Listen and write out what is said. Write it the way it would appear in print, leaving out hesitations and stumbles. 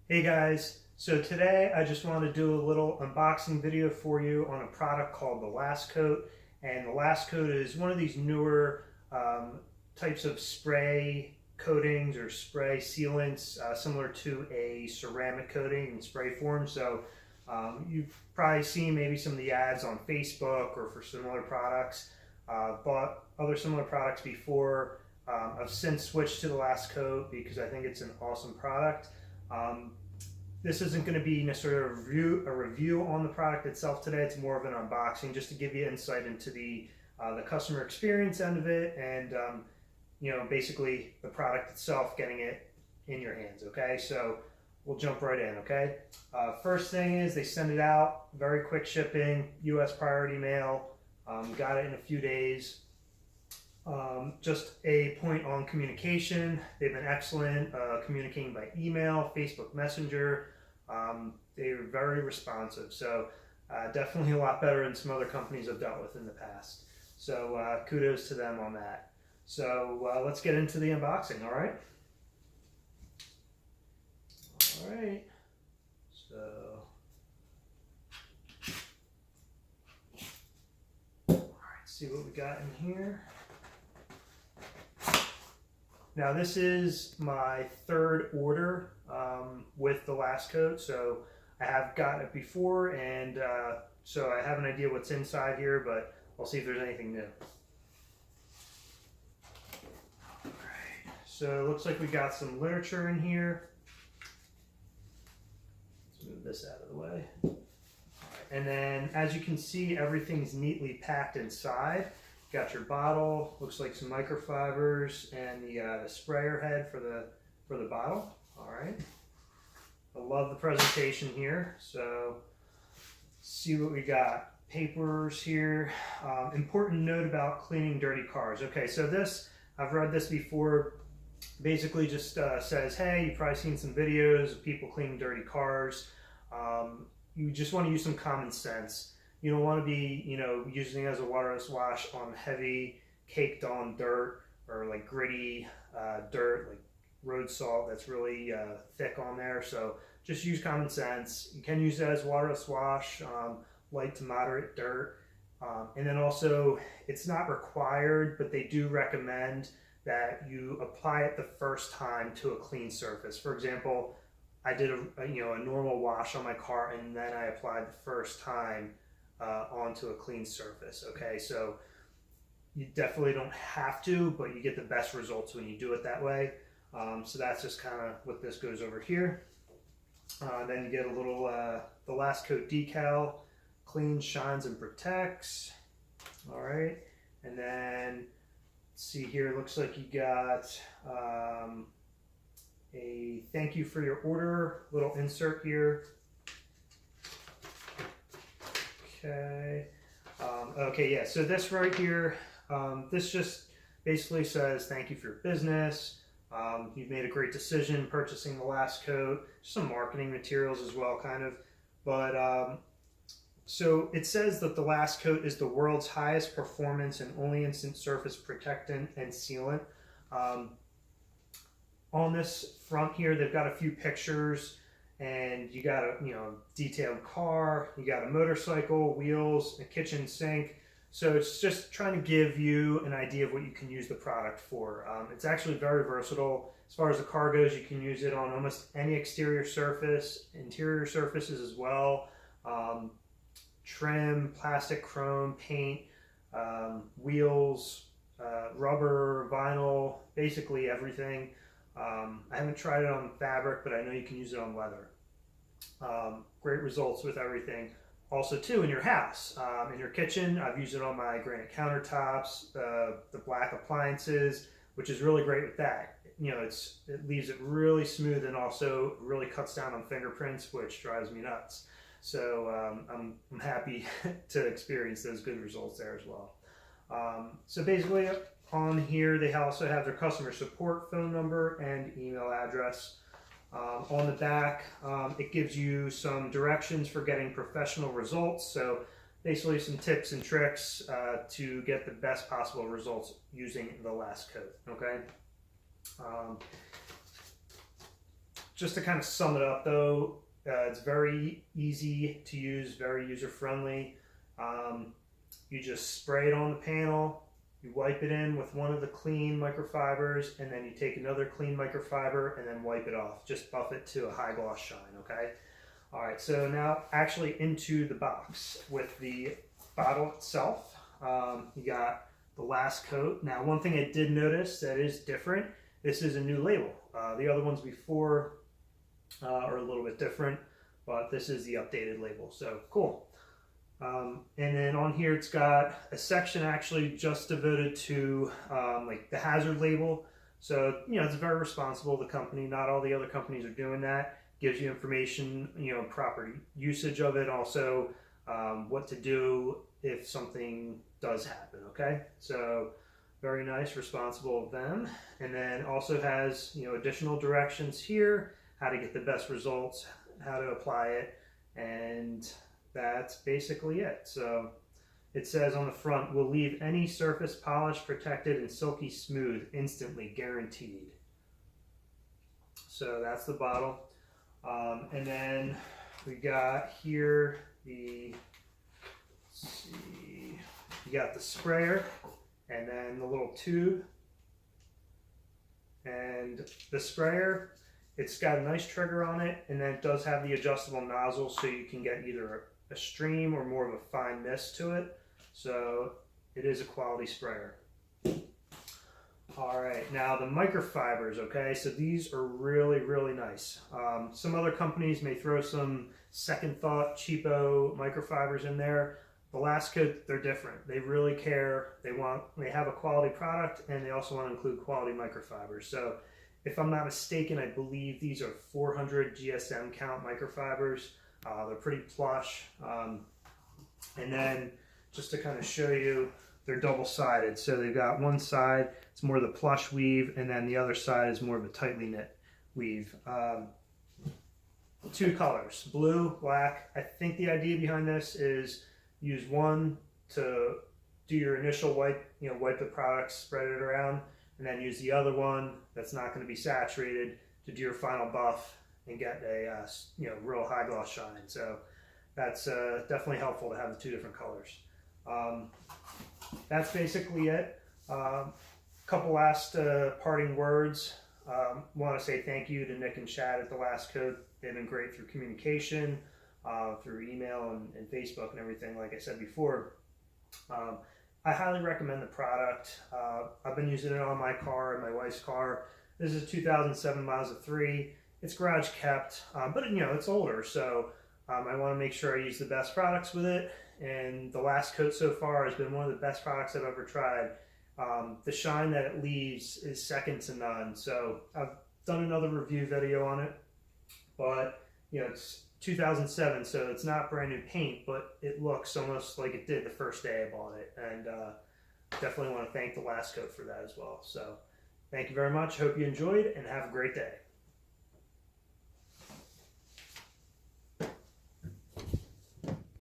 Hey guys, so today I just want to do a little unboxing video for you on a product called the Last Coat. And the Last Coat is one of these newer types of spray coatings or spray sealants, similar to a ceramic coating in spray form. So you've probably seen maybe some of the ads on Facebook or for similar products. Bought other similar products before. I've since switched to the Last Coat because I think it's an awesome product. This isn't going to be necessarily a review on the product itself today. It's more of an unboxing just to give you insight into the customer experience end of it and basically the product itself, getting it in your hands. Okay, so we'll jump right in. Okay, first thing is they send it out, very quick shipping, U.S. priority mail. Got it in a few days. Just a point on communication. They've been excellent communicating by email, Facebook Messenger. They're very responsive. So definitely a lot better than some other companies I've dealt with in the past. So kudos to them on that. So let's get into the unboxing, all right? All right. So all right, see what we got in here. Now this is my third order with the Last Coat, so I have gotten it before, and so I have an idea what's inside here, but I'll see if there's anything new. Alright, so it looks like we got some literature in here. Let's move this out of the way. And then as you can see, everything's neatly packed inside. Got your bottle, looks like some microfibers, and the sprayer head for the bottle. All right, I love the presentation here. So see what we got. Papers here. Important note about cleaning dirty cars. Okay, so this, I've read this before. Basically just says, hey, you've probably seen some videos of people cleaning dirty cars. You just want to use some common sense. You don't want to be, using it as a waterless wash on heavy, caked on dirt or like gritty dirt, like road salt that's really thick on there. So just use common sense. You can use it as waterless wash, light to moderate dirt. And then also, it's not required, but they do recommend that you apply it the first time to a clean surface. For example, I did a normal wash on my car, and then I applied the first time onto a clean surface. Okay, so you definitely don't have to, but you get the best results when you do it that way. So that's just kind of what this goes over here. Then you get a little the Last Coat decal, cleans, shines, and protects. All right, and then let's see here. It looks like you got a thank you for your order little insert here. Okay. Okay, yeah, so this right here, this just basically says thank you for your business. You've made a great decision purchasing the Last Coat. Some marketing materials as well, kind of. But so it says that the Last Coat is the world's highest performance and only instant surface protectant and sealant. On this front here, they've got a few pictures. And you got a detailed car, you got a motorcycle, wheels, a kitchen sink. So it's just trying to give you an idea of what you can use the product for. It's actually very versatile. As far as the car goes, you can use it on almost any exterior surface, interior surfaces as well. Trim, plastic, chrome, paint, wheels, rubber, vinyl, basically everything. I haven't tried it on fabric, but I know you can use it on leather. Great results with everything. Also too, in your house, in your kitchen, I've used it on my granite countertops, the black appliances, which is really great with that. It leaves it really smooth, and also really cuts down on fingerprints, which drives me nuts. So I'm happy to experience those good results there as well. So basically, on here, they also have their customer support phone number and email address. On the back, it gives you some directions for getting professional results. So basically some tips and tricks to get the best possible results using the Last Coat. Okay. just to kind of sum it up though, it's very easy to use, very user-friendly. You just spray it on the panel, you wipe it in with one of the clean microfibers, and then you take another clean microfiber and then wipe it off. Just buff it to a high gloss shine, okay? All right, so now actually into the box with the bottle itself. You got the last coat. Now, one thing I did notice that is different, this is a new label. The other ones before are a little bit different, but this is the updated label, so cool. And then on here, it's got a section actually just devoted to like the hazard label. So, you know, it's very responsible, the company. Not all the other companies are doing that. Gives you information, you know, proper usage of it. Also, what to do if something does happen, okay? So, very nice, responsible of them. And then also has, you know, additional directions here, how to get the best results, how to apply it, and that's basically it. So it says on the front, will leave any surface polished, protected, and silky smooth instantly, guaranteed. So that's the bottle. And then we got here the, let's see, you got the sprayer and then the little tube. And the sprayer, it's got a nice trigger on it, and then it does have the adjustable nozzle so you can get either a stream or more of a fine mist to it. So it is a quality sprayer. All right, now the microfibers, okay? So these are really, really nice. Some other companies may throw some second thought, cheapo microfibers in there. The Last Coat, they're different. They really care. They have a quality product, and they also want to include quality microfibers. So if I'm not mistaken, I believe these are 400 GSM count microfibers. They're pretty plush. And then just to kind of show you, they're double-sided. So they've got one side, it's more the plush weave, and then the other side is more of a tightly knit weave. Two colors, blue, black. I think the idea behind this is use one to do your initial wipe, you know, wipe the product, spread it around, and then use the other one that's not going to be saturated to do your final buff and get a you know, real high gloss shine. So that's definitely helpful to have the two different colors. That's basically it. Couple last parting words. Want to say thank you to Nick and Chad at The Last Coat. They've been great through communication, through email and Facebook and everything, like I said before. I highly recommend the product. I've been using it on my car and my wife's car. This is 2007 Mazda 3. It's garage kept, but you know, it's older, so I want to make sure I use the best products with it. And the Last Coat so far has been one of the best products I've ever tried. The shine that it leaves is second to none. So I've done another review video on it, but you know, it's 2007, so it's not brand new paint, but it looks almost like it did the first day I bought it. And definitely want to thank the Last Coat for that as well. So thank you very much. Hope you enjoyed, and have a great day.